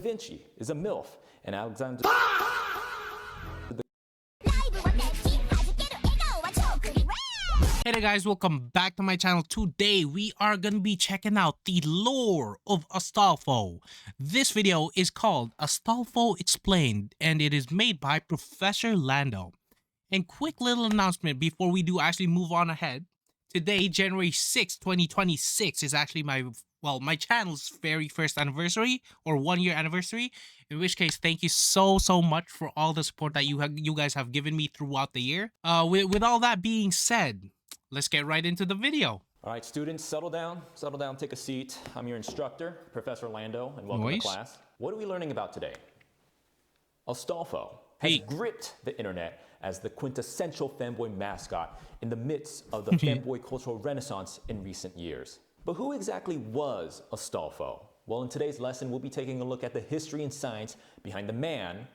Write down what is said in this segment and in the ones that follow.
Vinci is a MILF, and Alexander. Hey there guys, welcome back to my channel. Today we are going to be checking out the lore of Astolfo. This video is called Astolfo Explained and it is made by Professor Lando. And quick little announcement before we do actually move on ahead. Today, January 6th, 2026 is actually my channel's very first anniversary or 1 year anniversary. In which case, thank you so much for all the support that you guys have given me throughout the year. With all that being said, let's get right into the video. All right, students, settle down, take a seat. I'm your instructor, Professor Lando, and welcome to class. What are we learning about today? Astolfo has gripped the internet as the quintessential fanboy mascot in the midst of the fanboy cultural renaissance in recent years. But who exactly was Astolfo? Well, in today's lesson, we'll be taking a look at the history and science behind the man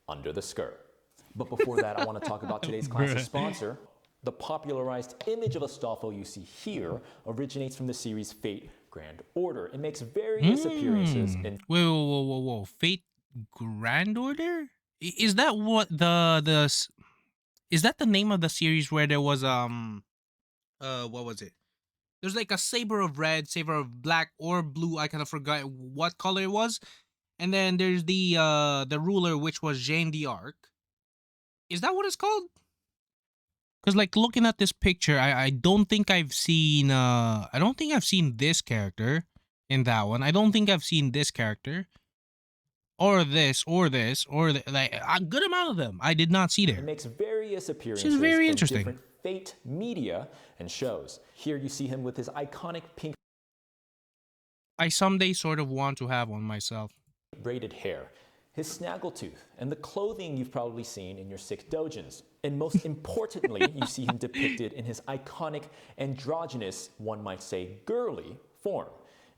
under the skirt. But before that, I want to talk about today's class's sponsor. The popularized image of Astolfo you see here originates from the series Fate Grand Order. It makes various appearances in... Whoa. Fate Grand Order? Is that what is that the name of the series where there was what was it? There's like a saber of red, saber of black or blue. I kind of forgot what color it was. And then there's the ruler, which was Jeanne d'Arc. Is that what it's called? Because like looking at this picture, I don't think I've seen this character in that one. I don't think I've seen this character. Or this, or like a good amount of them I did not see there. It makes various appearances Which is very in interesting. Different Fate media and shows. Here you see him with his iconic pink I someday sort of want to have one myself. braided hair, his snaggletooth, and the clothing you've probably seen in your sick dojins. And most importantly, you see him depicted in his iconic androgynous, one might say girly, form.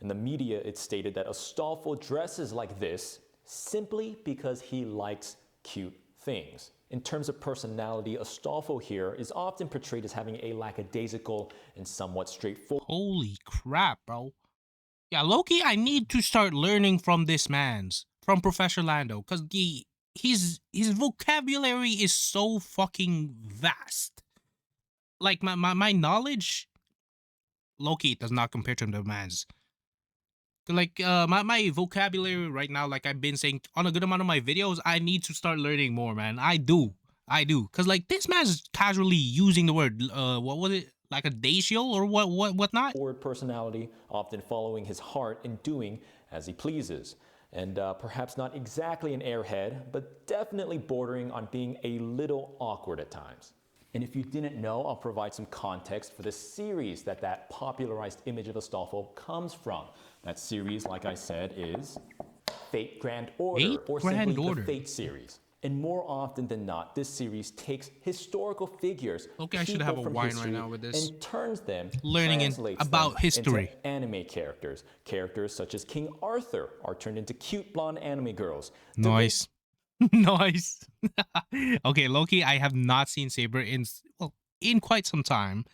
In the media, it's stated that Astolfo dresses like this simply because he likes cute things. In terms of personality, Astolfo here is often portrayed as having a lackadaisical and somewhat straightforward... Holy crap, bro. Yeah, Loki, I need to start learning from from Professor Lando, because his vocabulary is so fucking vast. Like my knowledge, Loki does not compare to the man's. Like my vocabulary right now, like I've been saying on a good amount of my videos, I need to start learning more, man. I do, because like this man's casually using the word what was it, like a dacial or whatnot. Forward personality, often following his heart and doing as he pleases, and perhaps not exactly an airhead, but definitely bordering on being a little awkward at times. And if you didn't know, I'll provide some context for the series that popularized image of Astolfo comes from. That series, like I said, is Fate Grand Order, or simply the Fate series. And more often than not, this series takes historical figures, okay, I should have a wine right now with this, and turns them, about history, into anime characters. Characters such as King Arthur are turned into cute blonde anime girls. Nice. Nice. Okay, Loki, I have not seen Saber in quite some time.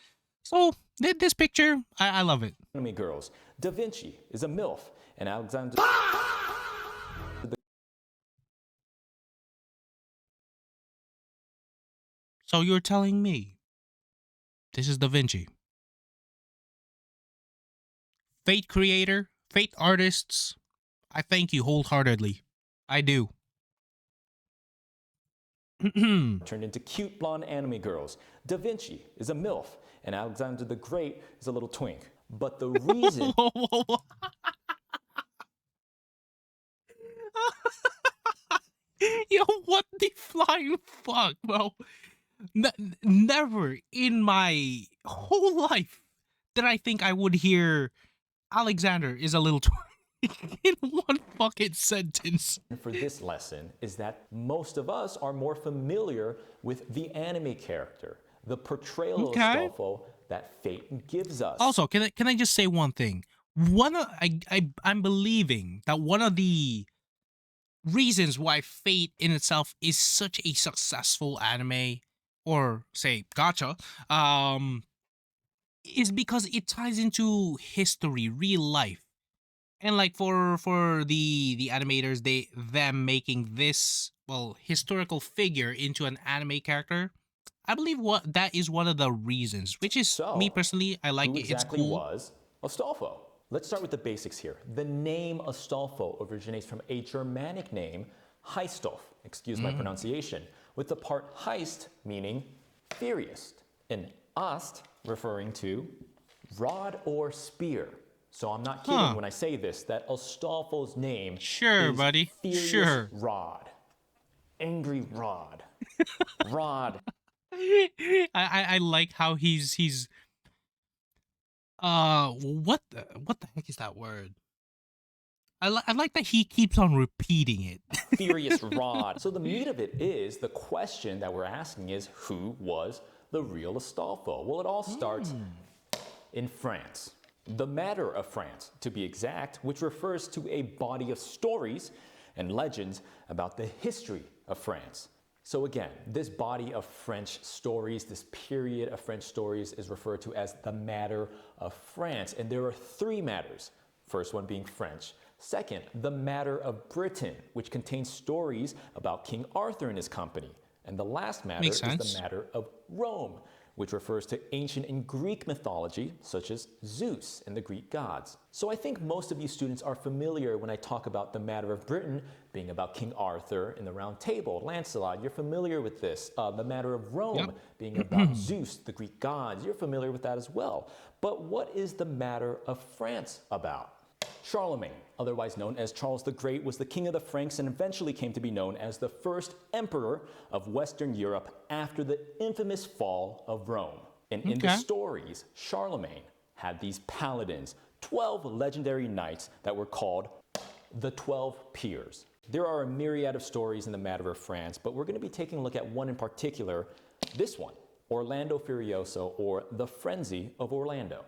So this picture, I love it. Anime girls. Da Vinci is a MILF, and Alexander... So you're telling me this is Da Vinci? Fate creator, Fate artists, I thank you wholeheartedly. I do. Turned into cute blonde anime girls. Da Vinci is a MILF, and Alexander the Great is a little twink. But the reason... Yo, what the flying fuck, bro? Never in my whole life did I think I would hear Alexander is a little twink in one fucking sentence. For this lesson is that most of us are more familiar with the anime character, the portrayal of Astolfo that Fate gives us. Also, can I just say one thing? I'm believing that one of the reasons why Fate in itself is such a successful anime, or say gacha, is because it ties into history, real life. And like for the animators, them making this historical figure into an anime character, I believe what that is one of the reasons. Which is me So, personally, I like who it. It's exactly cool. was Astolfo? Let's start with the basics here. The name Astolfo originates from a Germanic name, Heistolf, excuse my pronunciation, with the part Heist meaning furious, and Ast referring to rod or spear. So I'm not kidding when I say this, that Astolfo's name Sure, is buddy. Furious Sure. Rod. Angry Rod. Rod. I like how he's what the heck is that word? I like that he keeps on repeating it. Furious Rod. So the meat of it is, the question that we're asking is, who was the real Astolfo? Well, it all starts in France. The Matter of France, to be exact, which refers to a body of stories and legends about the history of France. So again, this body of French stories, this period of French stories is referred to as the Matter of France. And there are three matters. First one being French. Second, the Matter of Britain, which contains stories about King Arthur and his company. And the last matter is the Matter of Rome, which refers to ancient and Greek mythology, such as Zeus and the Greek gods. So I think most of you students are familiar when I talk about the Matter of Britain being about King Arthur and the Round Table, Lancelot. You're familiar with this. The Matter of Rome being about Zeus, the Greek gods. You're familiar with that as well. But what is the Matter of France about? Charlemagne, otherwise known as Charles the Great, was the king of the Franks and eventually came to be known as the first emperor of Western Europe after the infamous fall of Rome. And in the stories, Charlemagne had these paladins, 12 legendary knights that were called the 12 Peers. There are a myriad of stories in the Matter of France, but we're going to be taking a look at one in particular, this one, Orlando Furioso, or the Frenzy of Orlando.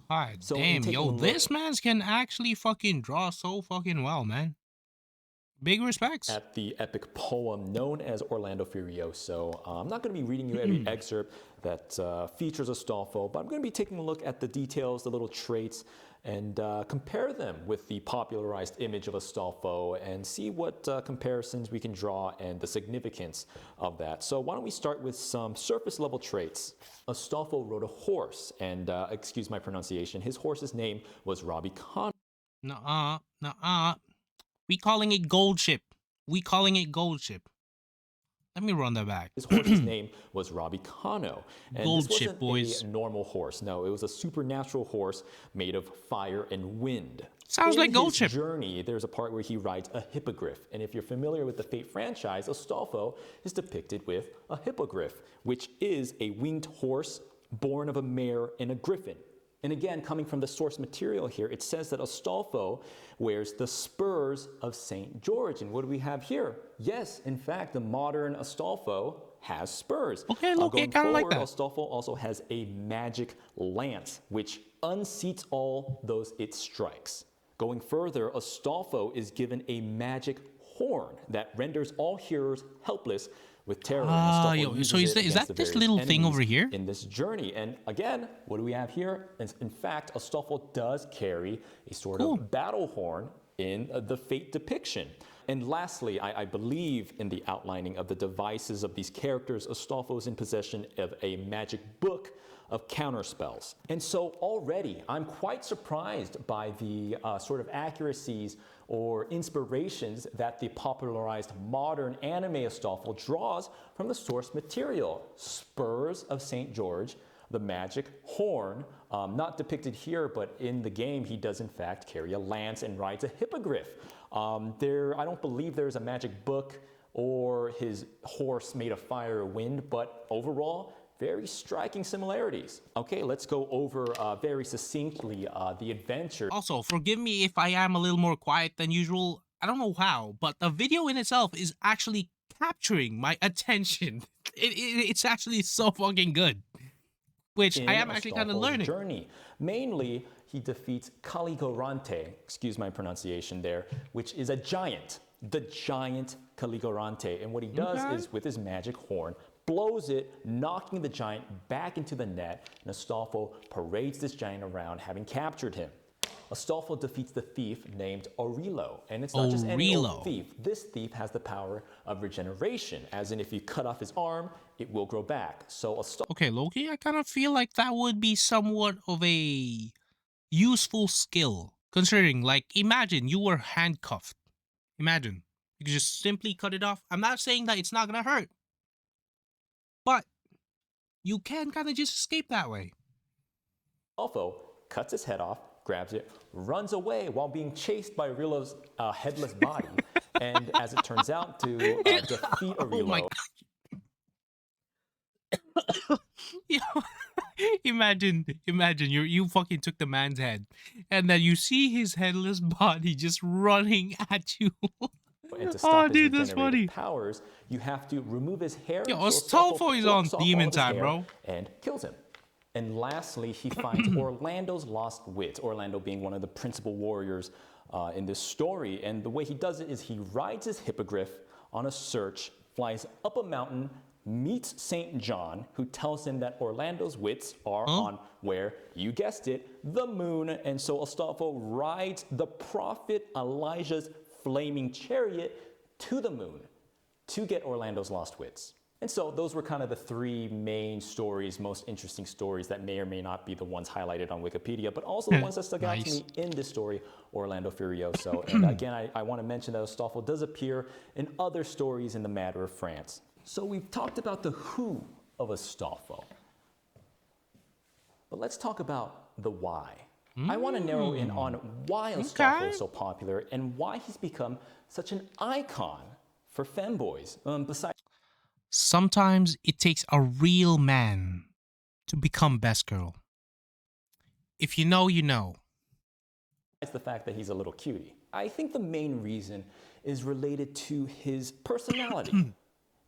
God damn, yo, this man's can actually fucking draw so fucking well, man. Big respects. At the epic poem known as Orlando Furioso. I'm not going to be reading you every excerpt that features Astolfo, but I'm going to be taking a look at the details, the little traits, and compare them with the popularized image of Astolfo and see what comparisons we can draw and the significance of that. So why don't we start with some surface level traits. Astolfo rode a horse, and excuse my pronunciation, his horse's name was Ravikant. Nuh-uh. We calling it Gold Ship. We calling it Gold Ship. Let me run that back. His horse's name was Ravikano. And Gold this Ship, wasn't boys. a normal horse. No, it was a supernatural horse made of fire and wind. Sounds like Gold Ship. In his journey, there's a part where he rides a hippogriff. And if you're familiar with the Fate franchise, Astolfo is depicted with a hippogriff, which is a winged horse born of a mare and a griffin. And again, coming from the source material here, it says that Astolfo wears the spurs of St. George. And what do we have here? Yes, in fact, the modern Astolfo has spurs. Okay, look, I kind of like that. Astolfo also has a magic lance, which unseats all those it strikes. Going further, Astolfo is given a magic horn that renders all hearers helpless with terror. So is that this little thing over here? In this journey. And again, what do we have here? In fact, Astolfo does carry a sort of battle horn in the Fate depiction. And lastly, I believe in the outlining of the devices of these characters, Astolfo is in possession of a magic book of counterspells. And so already I'm quite surprised by the sort of accuracies or inspirations that the popularized modern anime Astolfo draws from the source material. Spurs of St. George, the magic horn, not depicted here, but in the game he does in fact carry a lance and rides a hippogriff. I don't believe there's a magic book or his horse made of fire or wind, but overall, very striking similarities. Okay, let's go over very succinctly the adventure. Also, forgive me if I am a little more quiet than usual. I don't know how, but the video in itself is actually capturing my attention. It's actually so fucking good, which I am actually kind of learning. Journey. Mainly, he defeats Caligorante, excuse my pronunciation there, which is a giant, the giant Caligorante. And what he does is, with his magic horn, blows it, knocking the giant back into the net, and Astolfo parades this giant around, having captured him. Astolfo defeats the thief named Aurelio, and it's not just any old thief. This thief has the power of regeneration, as in if you cut off his arm, it will grow back. So Astolfo... Okay, Loki, I kind of feel like that would be somewhat of a useful skill, considering, like, imagine you were handcuffed. Imagine. You could just simply cut it off. I'm not saying that it's not gonna hurt, but you can kind of just escape that way. Astolfo cuts his head off, grabs it, runs away while being chased by Aurelio's headless body. And as it turns out, to defeat Aurelio... Yo, imagine you fucking took the man's head, and then you see his headless body just running at you. And to stop his regenerative powers, you have to remove his hair. Yo, Astolfo is on demon time, bro. And kills him. And lastly, he finds Orlando's lost wit, Orlando being one of the principal warriors in this story. And the way he does it is he rides his hippogriff on a search, flies up a mountain, meets St. John, who tells him that Orlando's wits are on where, you guessed it, the moon. And so Astolfo rides the prophet Elijah's flaming chariot to the moon to get Orlando's lost wits. And so those were kind of the three main stories, most interesting stories that may or may not be the ones highlighted on Wikipedia, but also the ones that stuck out to me in this story, Orlando Furioso. And again, I want to mention that Astolfo does appear in other stories in the matter of France. So we've talked about the who of Astolfo, but let's talk about the why. I want to narrow in on why Astolfo is so popular and why he's become such an icon for femboys. Sometimes it takes a real man to become best girl. If you know, you know. Besides the fact that he's a little cutie, I think the main reason is related to his personality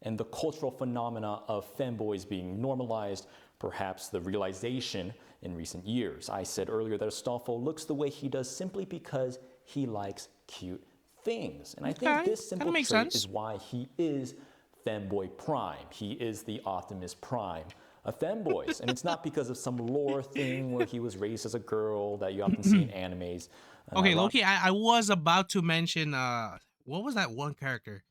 and the cultural phenomena of femboys being normalized, perhaps the realization in recent years. I said earlier that Astolfo looks the way he does simply because he likes cute things. And I think this simple trait is why he is femboy prime. He is the Optimus Prime of femboys. And it's not because of some lore thing where he was raised as a girl that you often see in animes. Okay, Loki, I was about to mention, what was that one character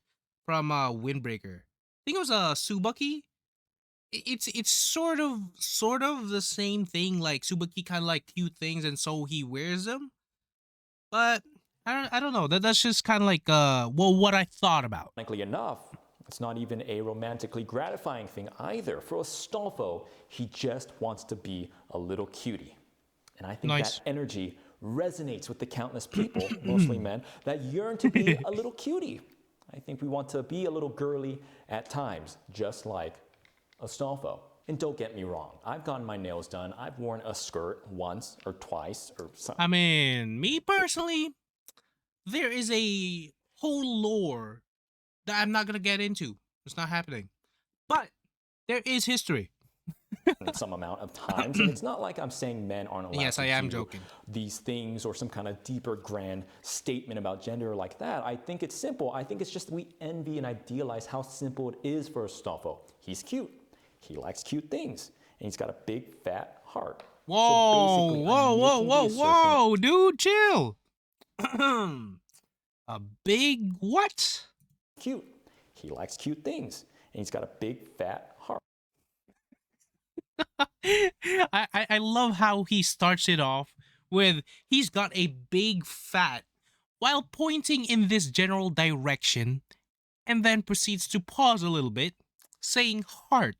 from Windbreaker? I think it was Tsubaki. It's sort of the same thing. Like Tsubaki kind of like cute things, and so he wears them. But I don't know. That's just kind of like what I thought about. Frankly enough, it's not even a romantically gratifying thing either. For Astolfo, he just wants to be a little cutie, and I think that energy resonates with the countless people, mostly men, that yearn to be a little cutie. I think we want to be a little girly at times, just like Astolfo. And don't get me wrong, I've gotten my nails done. I've worn a skirt once or twice or something. I mean, me personally, there is a whole lore that I'm not going to get into. It's not happening. But there is history. Some amount of times, and it's not like I'm saying men aren't allowed to do these things or some kind of deeper grand statement about gender like that. I think it's simple. I think it's just we envy and idealize how simple it is for Astolfo. He's cute. He likes cute things, and he's got a big fat heart. Whoa, whoa, dude, chill. A big what? Cute. He likes cute things, and he's got a big fat heart. I love how he starts it off with he's got a big fat while pointing in this general direction, and then proceeds to pause a little bit, saying heart,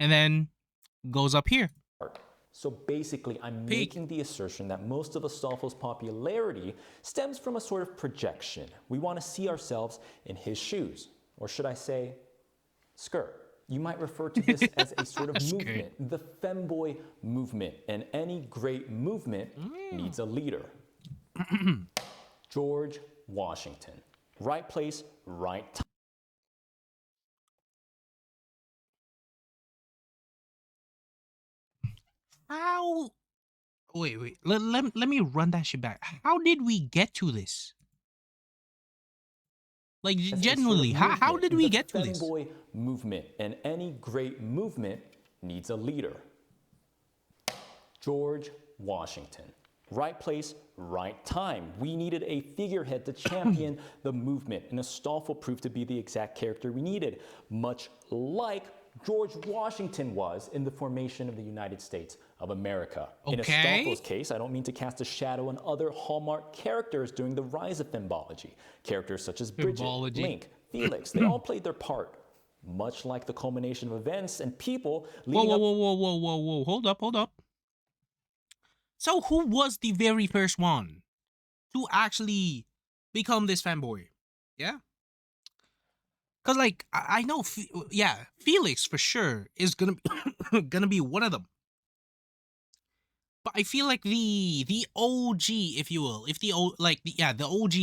and then goes up here. So basically, I'm making the assertion that most of Astolfo's popularity stems from a sort of projection. We want to see ourselves in his shoes, or should I say, skirt. You might refer to this as a sort of movement, the femboy movement. And any great movement needs a leader. George Washington. Right place, right time. How? Wait. Let me run that shit back. How did we get to this? Like, It's sort of genuinely, how did we get to the this? femboy movement, and any great movement needs a leader. George Washington. Right place, right time. We needed a figurehead to champion the movement, and Astolfo proved to be the exact character we needed, much like George Washington was in the formation of the United States of America. In Astolfo's case, I don't mean to cast a shadow on other hallmark characters during the rise of Fembology. Characters such as Bridget, Link, Felix, they all played their part, much like the culmination of events and people leading up. Whoa, hold up. So who was the very first one to actually become this fanboy? Yeah? Because, like, I know, Felix for sure is gonna be one of them. But I feel like the OG, if you will, if the the OG,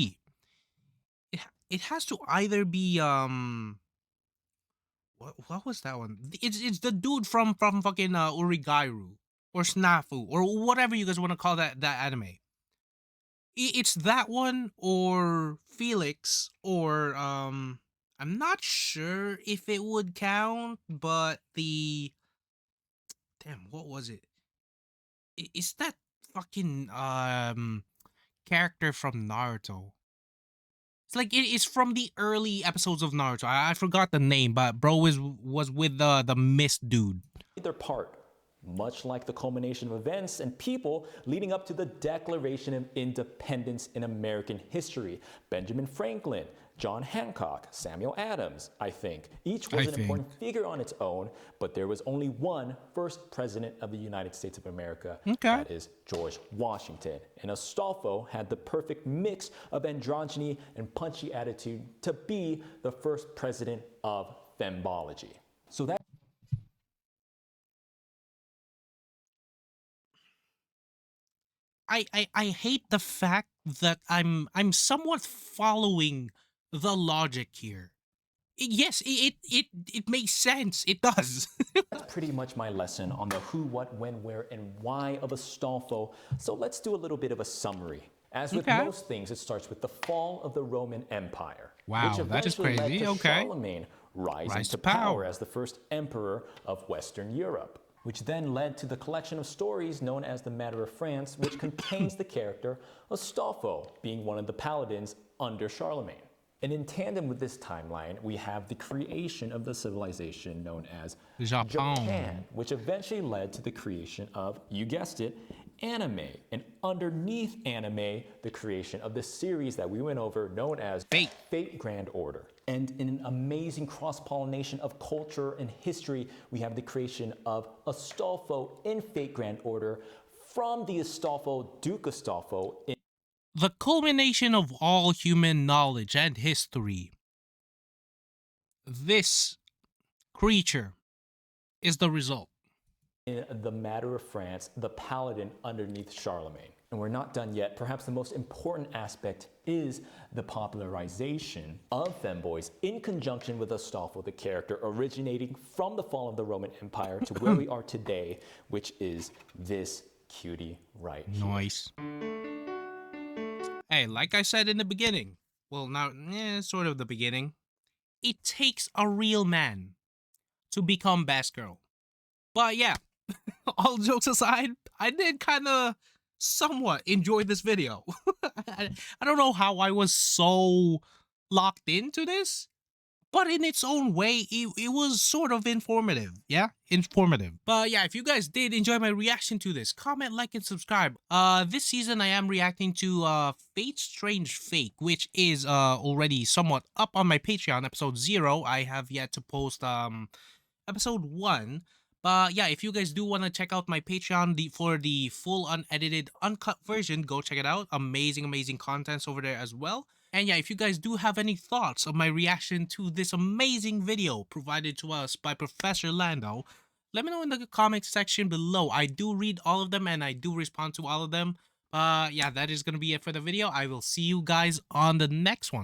it has to either be what was that one? It's the dude from fucking Urigairu or Snafu or whatever you guys want to call that anime. It's that one or Felix or I'm not sure if it would count, but the damn, what was it? Is that fucking character from Naruto? It's like it's from the early episodes of Naruto. I forgot the name, but bro was with the mist dude. Their part, much like the culmination of events and people leading up to the Declaration of Independence in American history. Benjamin Franklin, John Hancock, Samuel Adams, I think. Each was an important figure on its own, but there was only one first president of the United States of America. That is George Washington. And Astolfo had the perfect mix of androgyny and punchy attitude to be the first president of Fembology. So that I hate the fact that I'm somewhat following the logic here. Yes, it makes sense. It does. That's pretty much my lesson on the who, what, when, where, and why of Astolfo. So let's do a little bit of a summary. As with most things, it starts with the fall of the Roman Empire. Wow, which that is crazy. Led to Charlemagne rising to power as the first emperor of Western Europe, which then led to the collection of stories known as the Matter of France, which contains the character Astolfo being one of the paladins under Charlemagne. And in tandem with this timeline, we have the creation of the civilization known as Japan, which eventually led to the creation of, you guessed it, anime. And underneath anime, the creation of the series that we went over known as Fate Grand Order. And in an amazing cross-pollination of culture and history, we have the creation of Astolfo in Fate Grand Order from the Astolfo, Duke Astolfo. The culmination of all human knowledge and history. This creature is the result. In the Matter of France, the paladin underneath Charlemagne. And we're not done yet. Perhaps the most important aspect is the popularization of femboys in conjunction with Astolfo, the character originating from the fall of the Roman Empire to where we are today, which is this cutie right here. Nice. Hey, like I said in the beginning, well, now, sort of the beginning, it takes a real man to become best girl. But yeah, all jokes aside, I did kind of somewhat enjoy this video. I don't know how I was so locked into this, but in its own way, it was sort of informative. Yeah, informative. But yeah, if you guys did enjoy my reaction to this, comment, like, and subscribe. This season I am reacting to Fate's Strange Fake, which is already somewhat up on my Patreon, episode 0. I have yet to post episode 1. But yeah, if you guys do want to check out my Patreon for the full unedited, uncut version, go check it out. Amazing contents over there as well. And yeah, if you guys do have any thoughts of my reaction to this amazing video provided to us by Professor Lando, let me know in the comment section below. I do read all of them and I do respond to all of them. Yeah, that is going to be it for the video. I will see you guys on the next one.